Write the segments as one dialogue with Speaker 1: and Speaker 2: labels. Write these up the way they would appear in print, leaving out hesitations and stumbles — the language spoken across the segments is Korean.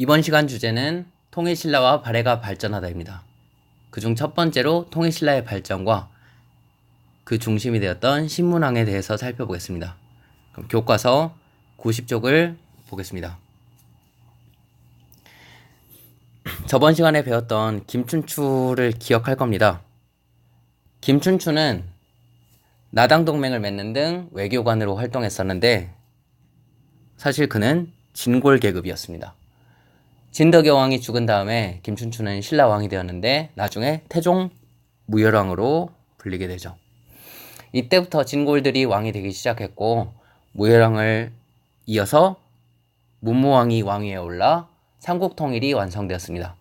Speaker 1: 이번 시간 주제는 통일신라와 발해가 발전하다입니다. 그중 첫 번째로 통일신라의 발전과 그 중심이 되었던 신문왕에 대해서 살펴보겠습니다. 그럼 교과서 90쪽을 보겠습니다. 저번 시간에 배웠던 김춘추를 기억할 겁니다. 김춘추는 나당동맹을 맺는 등 외교관으로 활동했었는데 사실 그는 진골 계급이었습니다. 진덕여 왕이 죽은 다음에 김춘추는 신라왕이 되었는데 나중에 태종 무열왕으로 불리게 되죠. 이때부터 진골들이 왕이 되기 시작했고 무열왕을 이어서 문무왕이 왕위에 올라 삼국통일이 완성되었습니다.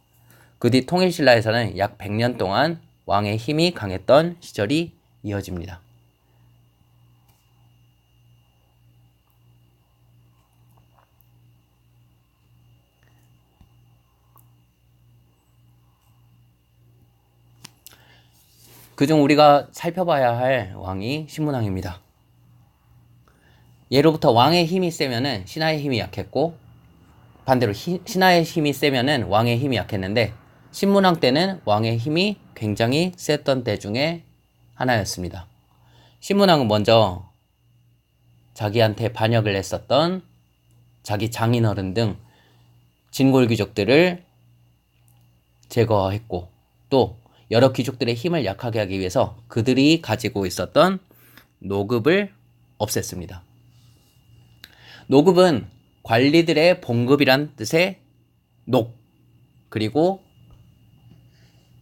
Speaker 1: 그 뒤 통일신라에서는 약 100년 동안 왕의 힘이 강했던 시절이 이어집니다. 그중 우리가 살펴봐야 할 왕이 신문왕입니다. 예로부터 왕의 힘이 세면은 신하의 힘이 약했고 반대로 신하의 힘이 세면은 왕의 힘이 약했는데 신문왕 때는 왕의 힘이 굉장히 셌던 때 중에 하나였습니다. 신문왕은 먼저 자기한테 반역을 했었던 자기 장인어른 등 진골 귀족들을 제거했고 또 여러 귀족들의 힘을 약하게 하기 위해서 그들이 가지고 있었던 노급을 없앴습니다. 노급은 관리들의 봉급이란 뜻의 녹, 그리고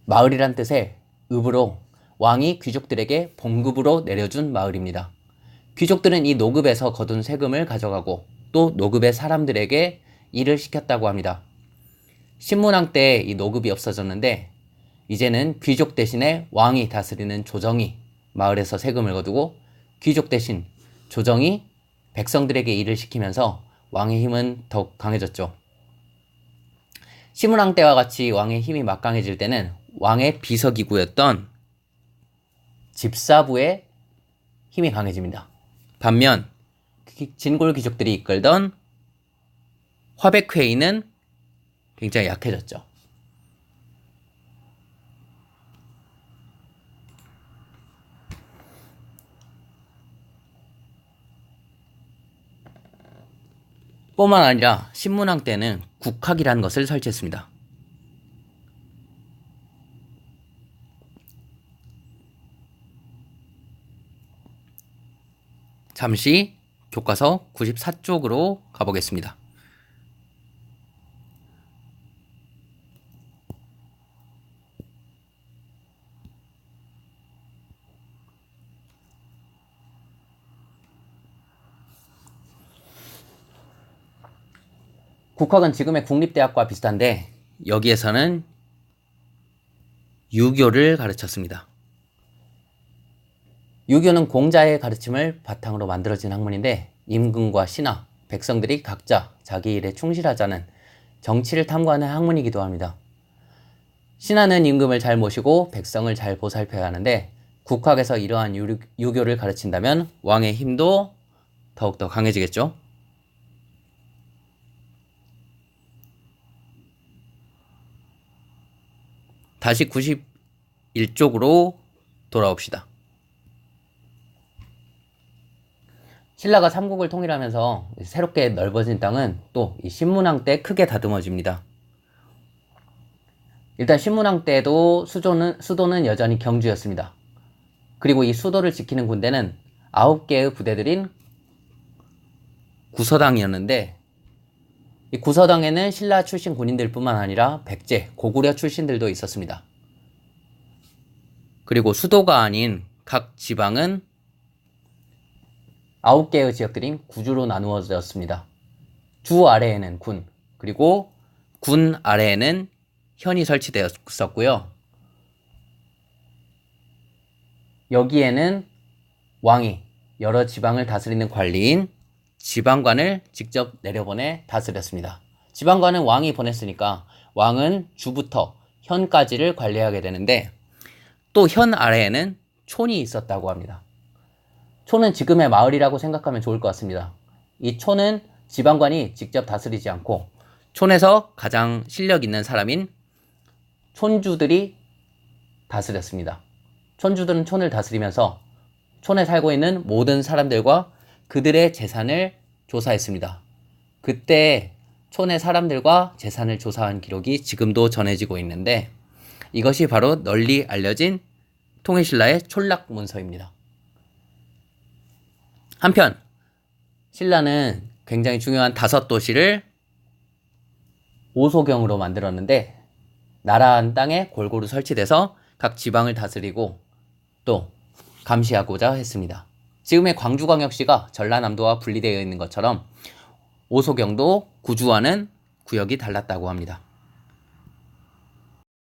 Speaker 1: 마을이란 뜻의 읍으로 왕이 귀족들에게 봉급으로 내려준 마을입니다. 귀족들은 이 노급에서 거둔 세금을 가져가고 또 노급의 사람들에게 일을 시켰다고 합니다. 신문왕 때 이 노급이 없어졌는데 이제는 귀족 대신에 왕이 다스리는 조정이 마을에서 세금을 거두고 귀족 대신 조정이 백성들에게 일을 시키면서 왕의 힘은 더욱 강해졌죠. 신문왕 때와 같이 왕의 힘이 막강해질 때는 왕의 비서기구였던 집사부의 힘이 강해집니다. 반면 진골 귀족들이 이끌던 화백회의는 굉장히 약해졌죠. 뿐만 아니라 신문왕 때는 국학이라는 것을 설치했습니다. 잠시 교과서 94쪽으로 가보겠습니다. 국학은 지금의 국립대학과 비슷한데 여기에서는 유교를 가르쳤습니다. 유교는 공자의 가르침을 바탕으로 만들어진 학문인데 임금과 신하, 백성들이 각자 자기 일에 충실하자는 정치를 탐구하는 학문이기도 합니다. 신하는 임금을 잘 모시고 백성을 잘 보살펴야 하는데 국학에서 이러한 유교를 가르친다면 왕의 힘도 더욱더 강해지겠죠. 다시 91쪽으로 돌아옵시다. 신라가 삼국을 통일하면서 새롭게 넓어진 땅은 또 이 신문왕 때 크게 다듬어집니다. 일단 신문왕 때도 수도는 여전히 경주였습니다. 그리고 이 수도를 지키는 군대는 9개의 부대들인 구서당이었는데 이 구서당에는 신라 출신 군인들뿐만 아니라 백제, 고구려 출신들도 있었습니다. 그리고 수도가 아닌 각 지방은 9개의 지역들인 구주로 나누어졌습니다. 주 아래에는 군, 그리고 군 아래에는 현이 설치되었었고요. 여기에는 왕이 여러 지방을 다스리는 관리인 지방관을 직접 내려보내 다스렸습니다. 지방관은 왕이 보냈으니까 왕은 주부터 현까지를 관리하게 되는데 또 현 아래에는 촌이 있었다고 합니다. 촌은 지금의 마을이라고 생각하면 좋을 것 같습니다. 이 촌은 지방관이 직접 다스리지 않고 촌에서 가장 실력 있는 사람인 촌주들이 다스렸습니다. 촌주들은 촌을 다스리면서 촌에 살고 있는 모든 사람들과 그들의 재산을 조사했습니다. 그때 촌의 사람들과 재산을 조사한 기록이 지금도 전해지고 있는데 이것이 바로 널리 알려진 통일신라의 촌락문서입니다. 한편 신라는 굉장히 중요한 5도시를 오소경으로 만들었는데 나라한 땅에 골고루 설치돼서 각 지방을 다스리고 또 감시하고자 했습니다. 지금의 광주광역시가 전라남도와 분리되어 있는 것처럼 오소경도 구주와는 구역이 달랐다고 합니다.